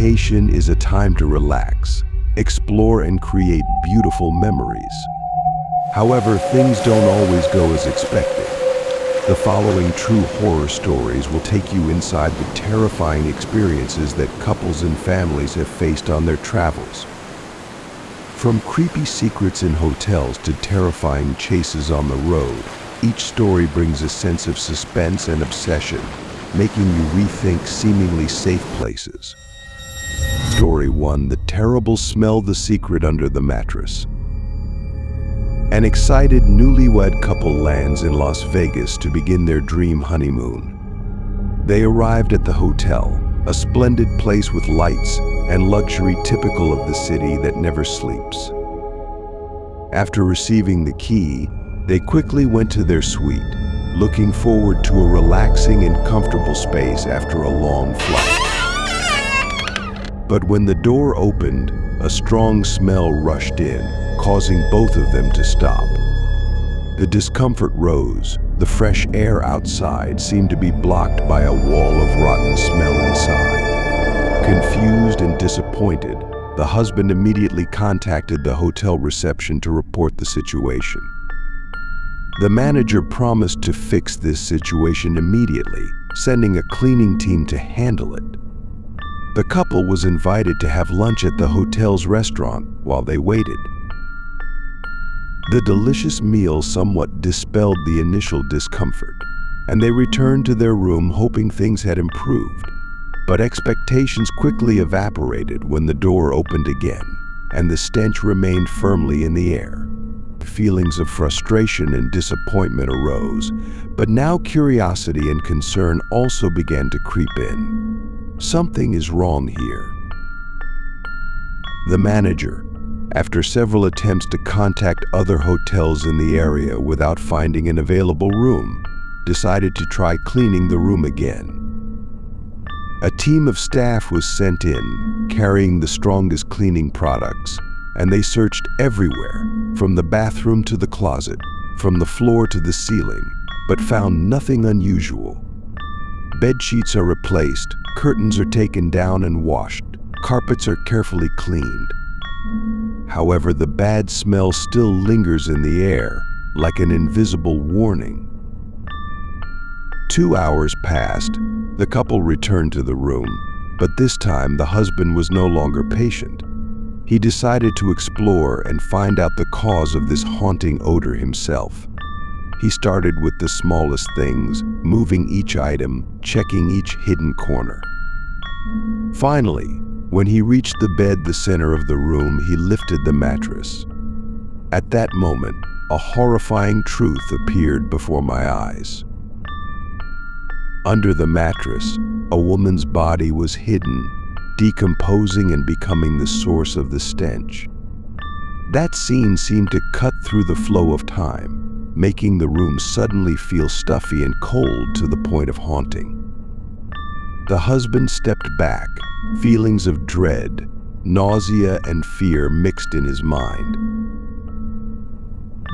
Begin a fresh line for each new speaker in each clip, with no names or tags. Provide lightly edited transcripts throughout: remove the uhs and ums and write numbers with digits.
vacation is a time to relax, explore, and create beautiful memories. However, things don't always go as expected. The following true horror stories will take you inside the terrifying experiences that couples and families have faced on their travels. From creepy secrets in hotels to terrifying chases on the road, each story brings a sense of suspense and obsession, making you rethink seemingly safe places. Story 1: The terrible smell, the secret under the mattress. An excited newlywed couple lands in Las Vegas to begin their dream honeymoon. They arrived at the hotel, a splendid place with lights and luxury typical of the city that never sleeps. After receiving the key, they quickly went to their suite, looking forward to a relaxing and comfortable space after a long flight. But when the door opened, a strong smell rushed in, causing both of them to stop. The discomfort rose. The fresh air outside seemed to be blocked by a wall of rotten smell inside. Confused and disappointed, the husband immediately contacted the hotel reception to report the situation. The manager promised to fix this situation immediately, sending a cleaning team to handle it. The couple was invited to have lunch at the hotel's restaurant while they waited. The delicious meal somewhat dispelled the initial discomfort, and they returned to their room hoping things had improved. But expectations quickly evaporated when the door opened again, and the stench remained firmly in the air. Feelings of frustration and disappointment arose, but now curiosity and concern also began to creep in. Something is wrong here. The manager, after several attempts to contact other hotels in the area without finding an available room, decided to try cleaning the room again. A team of staff was sent in, carrying the strongest cleaning products, and they searched everywhere, from the bathroom to the closet, from the floor to the ceiling, but found nothing unusual. Bed sheets are replaced, curtains are taken down and washed, carpets are carefully cleaned. However, the bad smell still lingers in the air, like an invisible warning. 2 hours passed. The couple returned to the room, but this time the husband was no longer patient. He decided to explore and find out the cause of this haunting odor himself. He started with the smallest things, moving each item, checking each hidden corner. Finally, when he reached the bed, the center of the room, he lifted the mattress. At that moment, a horrifying truth appeared before my eyes. Under the mattress, a woman's body was hidden, decomposing and becoming the source of the stench. That scene seemed to cut through the flow of time, making the room suddenly feel stuffy and cold to the point of haunting. The husband stepped back, feelings of dread, nausea, and fear mixed in his mind.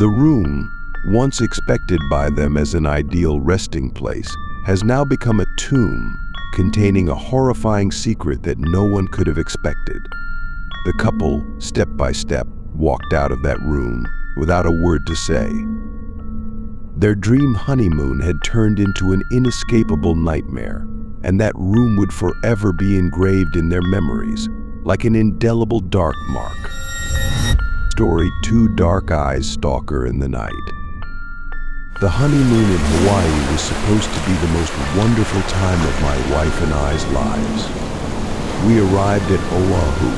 The room, once expected by them as an ideal resting place, has now become a tomb containing a horrifying secret that no one could have expected. The couple, step by step, walked out of that room without a word to say. Their dream honeymoon had turned into an inescapable nightmare, and that room would forever be engraved in their memories, like an indelible dark mark. Story 2: Dark Eyes Stalker in the Night. The honeymoon in Hawaii was supposed to be the most wonderful time of my wife and I's lives. We arrived at Oahu,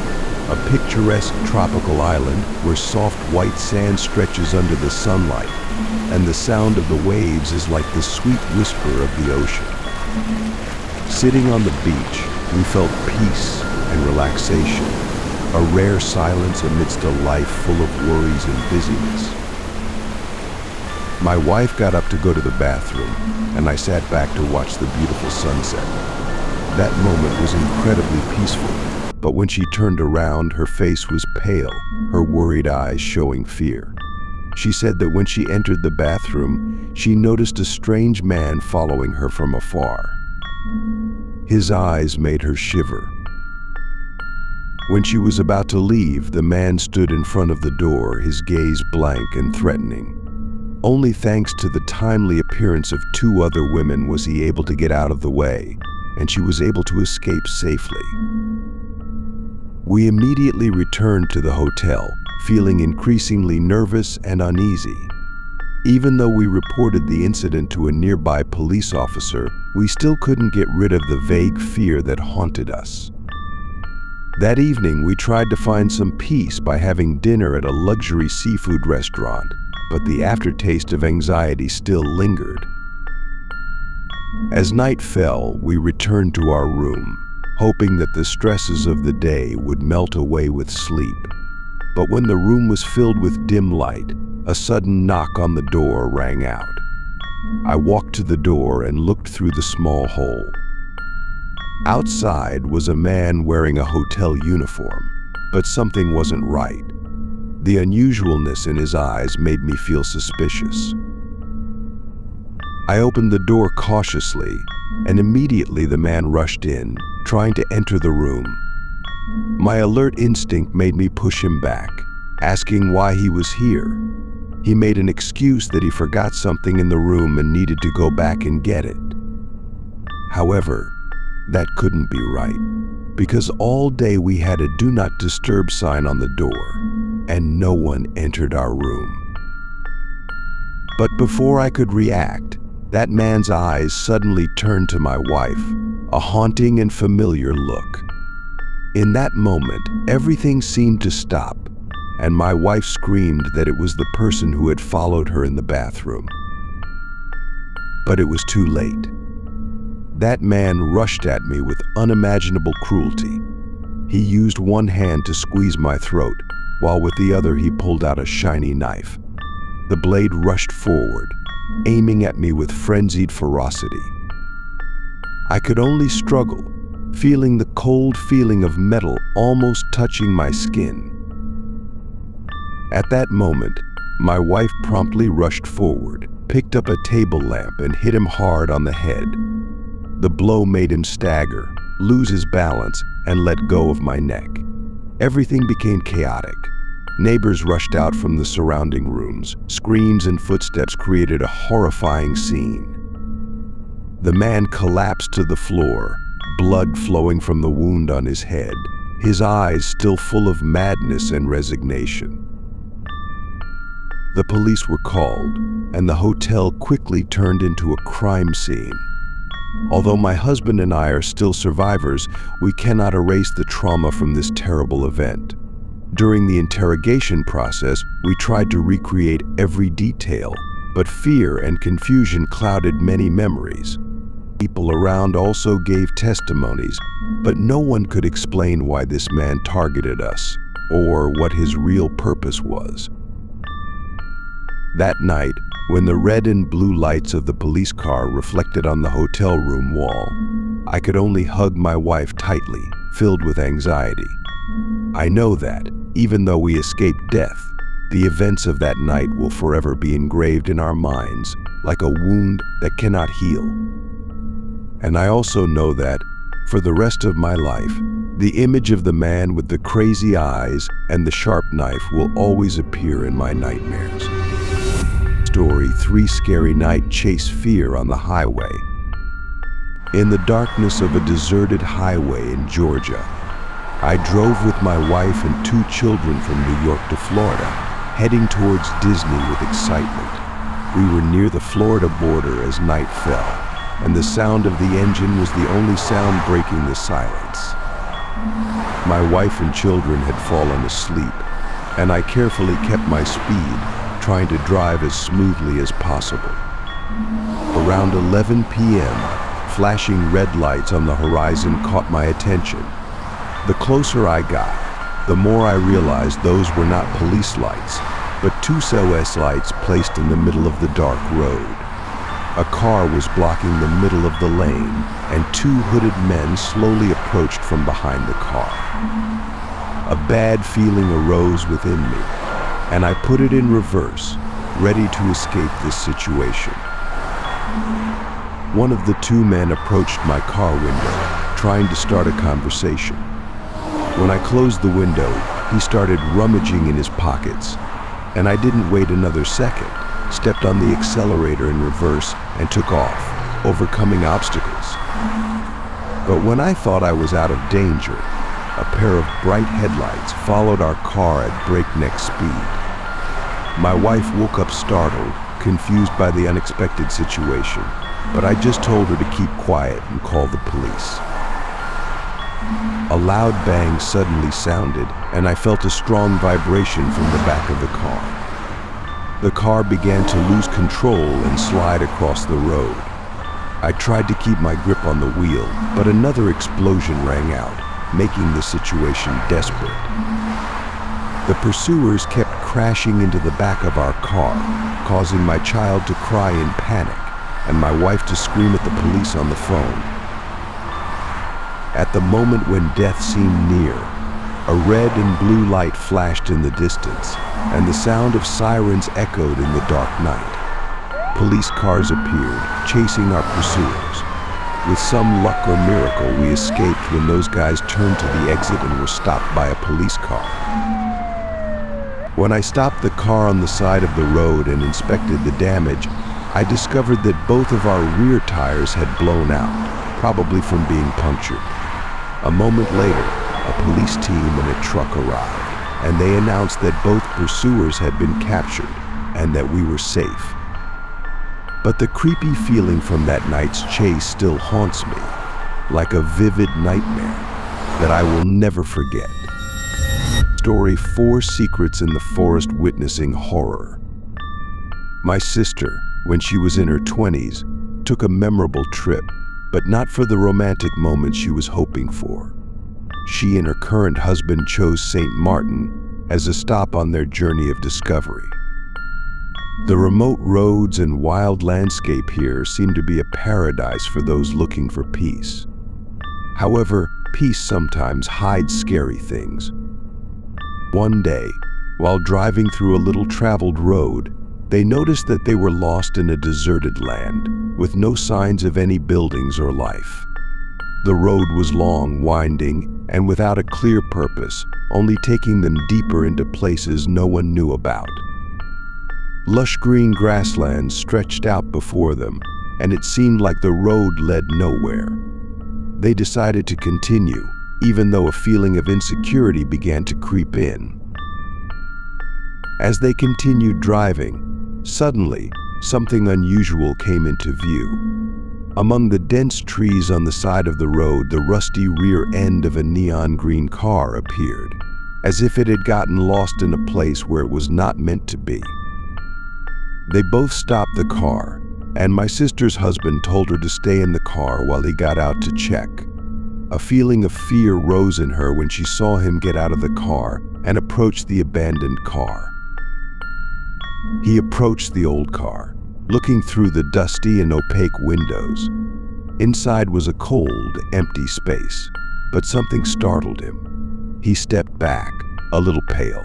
a picturesque tropical island where soft white sand stretches under the sunlight, and the sound of the waves is like the sweet whisper of the ocean. Sitting on the beach, we felt peace and relaxation, a rare silence amidst a life full of worries and busyness. My wife got up to go to the bathroom, and I sat back to watch the beautiful sunset. That moment was incredibly peaceful, but when she turned around, her face was pale, her worried eyes showing fear. She said that when she entered the bathroom, she noticed a strange man following her from afar. His eyes made her shiver. When she was about to leave, the man stood in front of the door, his gaze blank and threatening. Only thanks to the timely appearance of two other women was he able to get out of the way, and she was able to escape safely. We immediately returned to the hotel, feeling increasingly nervous and uneasy. Even though we reported the incident to a nearby police officer, we still couldn't get rid of the vague fear that haunted us. That evening, we tried to find some peace by having dinner at a luxury seafood restaurant, but the aftertaste of anxiety still lingered. As night fell, we returned to our room, hoping that the stresses of the day would melt away with sleep. But when the room was filled with dim light, a sudden knock on the door rang out. I walked to the door and looked through the small hole. Outside was a man wearing a hotel uniform, but something wasn't right. The unusualness in his eyes made me feel suspicious. I opened the door cautiously, and immediately the man rushed in, trying to enter the room. My alert instinct made me push him back, asking why he was here. He made an excuse that he forgot something in the room and needed to go back and get it. However, that couldn't be right, because all day we had a do not disturb sign on the door, and no one entered our room. But before I could react, that man's eyes suddenly turned to my wife, a haunting and familiar look. In that moment, everything seemed to stop, and my wife screamed that it was the person who had followed her in the bathroom. But it was too late. That man rushed at me with unimaginable cruelty. He used one hand to squeeze my throat, while with the other he pulled out a shiny knife. The blade rushed forward, aiming at me with frenzied ferocity. I could only struggle, feeling the cold feeling of metal almost touching my skin. At that moment, my wife promptly rushed forward, picked up a table lamp and hit him hard on the head. The blow made him stagger, lose his balance, and let go of my neck. Everything became chaotic. Neighbors rushed out from the surrounding rooms. Screams and footsteps created a horrifying scene. The man collapsed to the floor, blood flowing from the wound on his head, his eyes still full of madness and resignation. The police were called, and the hotel quickly turned into a crime scene. Although my husband and I are still survivors, we cannot erase the trauma from this terrible event. During the interrogation process, we tried to recreate every detail, but fear and confusion clouded many memories. People around also gave testimonies, but no one could explain why this man targeted us, or what his real purpose was. That night, when the red and blue lights of the police car reflected on the hotel room wall, I could only hug my wife tightly, filled with anxiety. I know that, even though we escaped death, the events of that night will forever be engraved in our minds, like a wound that cannot heal. And I also know that, for the rest of my life, the image of the man with the crazy eyes and the sharp knife will always appear in my nightmares. Story 3 Scary Night Chase Fear on the Highway. In the darkness of a deserted highway in Georgia, I drove with my wife and 2 children from New York to Florida, heading towards Disney with excitement. We were near the Florida border as night fell, and the sound of the engine was the only sound breaking the silence. My wife and children had fallen asleep, and I carefully kept my speed, trying to drive as smoothly as possible. Around 11 p.m., flashing red lights on the horizon caught my attention. The closer I got, the more I realized those were not police lights, but 2 SOS lights placed in the middle of the dark road. A car was blocking the middle of the lane, and 2 hooded men slowly approached from behind the car. A bad feeling arose within me, and I put it in reverse, ready to escape this situation. One of the 2 men approached my car window, trying to start a conversation. When I closed the window, he started rummaging in his pockets, and I didn't wait another second, stepped on the accelerator in reverse and took off, overcoming obstacles. But when I thought I was out of danger, a pair of bright headlights followed our car at breakneck speed. My wife woke up startled, confused by the unexpected situation, but I just told her to keep quiet and call the police. A loud bang suddenly sounded, and I felt a strong vibration from the back of the car. The car began to lose control and slide across the road. I tried to keep my grip on the wheel, but another explosion rang out, making the situation desperate. The pursuers kept crashing into the back of our car, causing my child to cry in panic and my wife to scream at the police on the phone. At the moment when death seemed near, a red and blue light flashed in the distance, and the sound of sirens echoed in the dark night. Police cars appeared, chasing our pursuers. With some luck or miracle, we escaped when those guys turned to the exit and were stopped by a police car. When I stopped the car on the side of the road and inspected the damage, I discovered that both of our rear tires had blown out, probably from being punctured. A moment later, a police team and a truck arrived, and they announced that both pursuers had been captured and that we were safe. But the creepy feeling from that night's chase still haunts me, like a vivid nightmare that I will never forget. Story 4 Secrets in the Forest Witnessing Horror. My sister, when she was in her 20s, took a memorable trip, but not for the romantic moment she was hoping for. She and her current husband chose St. Martin as a stop on their journey of discovery. The remote roads and wild landscape here seem to be a paradise for those looking for peace. However, peace sometimes hides scary things. One day, while driving through a little traveled road, they noticed that they were lost in a deserted land, with no signs of any buildings or life. The road was long, winding, and without a clear purpose, only taking them deeper into places no one knew about. Lush green grasslands stretched out before them, and it seemed like the road led nowhere. They decided to continue, even though a feeling of insecurity began to creep in. As they continued driving, suddenly, something unusual came into view. Among the dense trees on the side of the road, the rusty rear end of a neon green car appeared, as if it had gotten lost in a place where it was not meant to be. They both stopped the car, and my sister's husband told her to stay in the car while he got out to check. A feeling of fear rose in her when she saw him get out of the car and approach the abandoned car. He approached the old car, looking through the dusty and opaque windows. Inside was a cold, empty space, but something startled him. He stepped back, a little pale.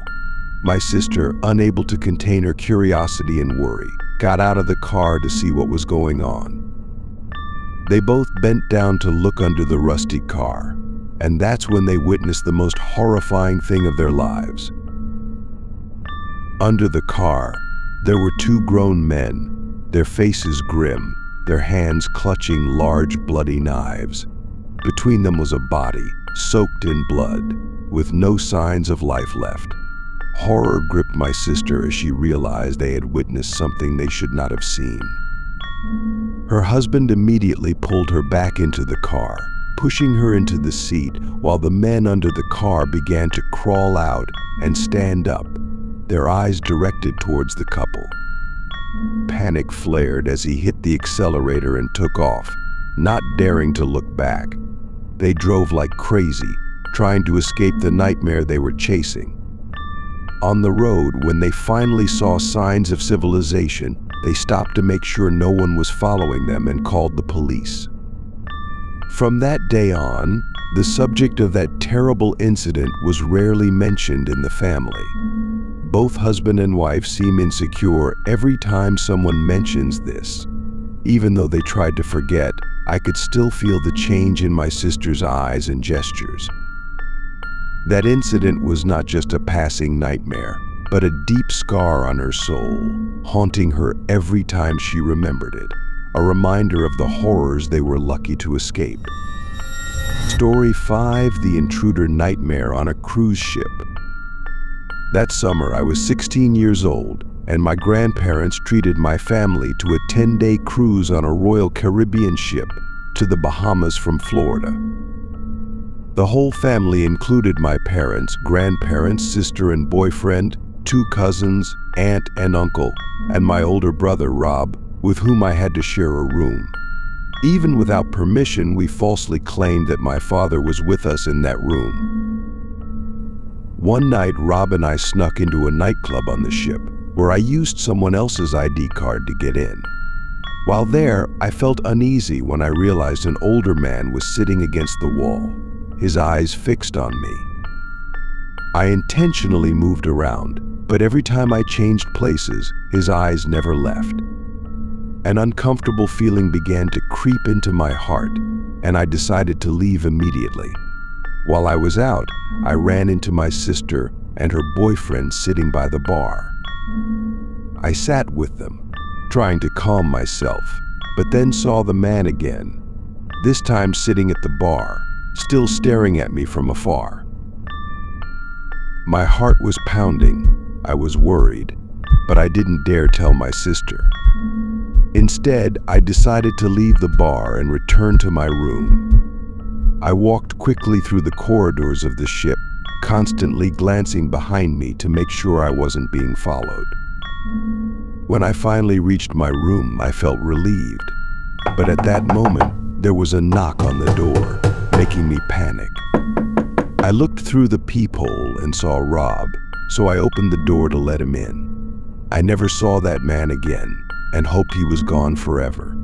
My sister, unable to contain her curiosity and worry, got out of the car to see what was going on. They both bent down to look under the rusty car, and that's when they witnessed the most horrifying thing of their lives. Under the car, there were two grown men, their faces grim, their hands clutching large bloody knives. Between them was a body, soaked in blood, with no signs of life left. Horror gripped my sister as she realized they had witnessed something they should not have seen. Her husband immediately pulled her back into the car, pushing her into the seat while the men under the car began to crawl out and stand up, their eyes directed towards the couple. Panic flared as he hit the accelerator and took off, not daring to look back. They drove like crazy, trying to escape the nightmare they were chasing. On the road, when they finally saw signs of civilization, they stopped to make sure no one was following them and called the police. From that day on, the subject of that terrible incident was rarely mentioned in the family. Both husband and wife seem insecure every time someone mentions this. Even though they tried to forget, I could still feel the change in my sister's eyes and gestures. That incident was not just a passing nightmare, but a deep scar on her soul, haunting her every time she remembered it, a reminder of the horrors they were lucky to escape. Story 5: The Intruder Nightmare on a Cruise Ship. That summer, I was 16 years old, and my grandparents treated my family to a 10-day cruise on a Royal Caribbean ship to the Bahamas from Florida. The whole family included my parents, grandparents, sister and boyfriend, 2 cousins, aunt and uncle, and my older brother, Rob, with whom I had to share a room. Even without permission, we falsely claimed that my father was with us in that room. One night, Rob and I snuck into a nightclub on the ship, where I used someone else's ID card to get in. While there, I felt uneasy when I realized an older man was sitting against the wall, his eyes fixed on me. I intentionally moved around, but every time I changed places, his eyes never left. An uncomfortable feeling began to creep into my heart, and I decided to leave immediately. While I was out, I ran into my sister and her boyfriend sitting by the bar. I sat with them, trying to calm myself, but then saw the man again, this time sitting at the bar, still staring at me from afar. My heart was pounding. I was worried, but I didn't dare tell my sister. Instead, I decided to leave the bar and return to my room. I walked quickly through the corridors of the ship, constantly glancing behind me to make sure I wasn't being followed. When I finally reached my room, I felt relieved. But at that moment, there was a knock on the door, making me panic. I looked through the peephole and saw Rob, so I opened the door to let him in. I never saw that man again and hoped he was gone forever.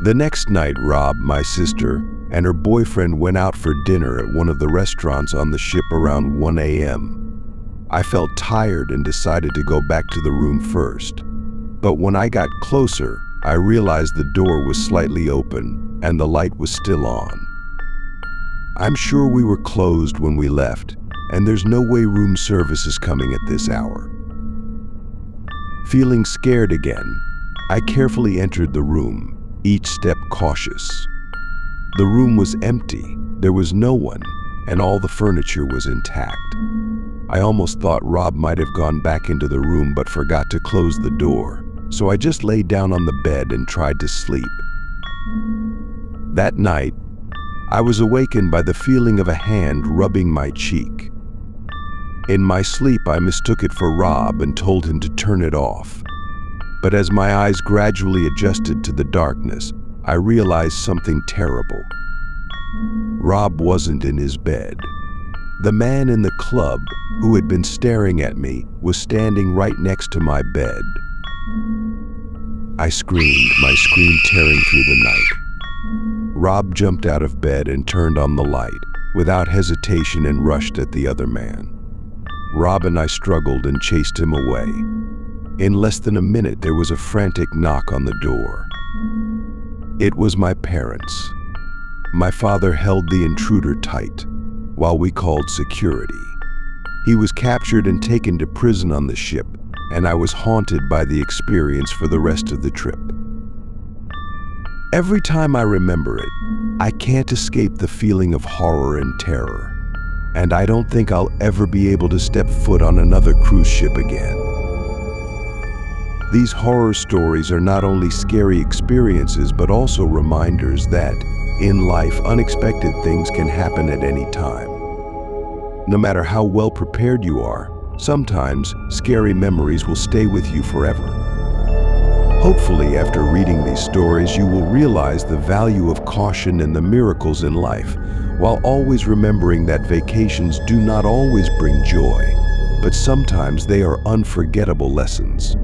The next night, Rob, my sister, and her boyfriend went out for dinner at one of the restaurants on the ship around 1 a.m. I felt tired and decided to go back to the room first. But when I got closer, I realized the door was slightly open and the light was still on. I'm sure we were closed when we left, and there's no way room service is coming at this hour. Feeling scared again, I carefully entered the room, each step cautious. The room was empty, there was no one, and all the furniture was intact. I almost thought Rob might have gone back into the room but forgot to close the door, so I just lay down on the bed and tried to sleep. That night, I was awakened by the feeling of a hand rubbing my cheek. In my sleep, I mistook it for Rob and told him to turn it off. But as my eyes gradually adjusted to the darkness, I realized something terrible. Rob wasn't in his bed. The man in the club, who had been staring at me, was standing right next to my bed. I screamed, my scream tearing through the night. Rob jumped out of bed and turned on the light, without hesitation, and rushed at the other man. Rob and I struggled and chased him away. In less than a minute, there was a frantic knock on the door. It was my parents. My father held the intruder tight, while we called security. He was captured and taken to prison on the ship, and I was haunted by the experience for the rest of the trip. Every time I remember it, I can't escape the feeling of horror and terror, and I don't think I'll ever be able to step foot on another cruise ship again. These horror stories are not only scary experiences, but also reminders that, in life, unexpected things can happen at any time. No matter how well prepared you are, sometimes scary memories will stay with you forever. Hopefully, after reading these stories, you will realize the value of caution and the miracles in life, while always remembering that vacations do not always bring joy, but sometimes they are unforgettable lessons.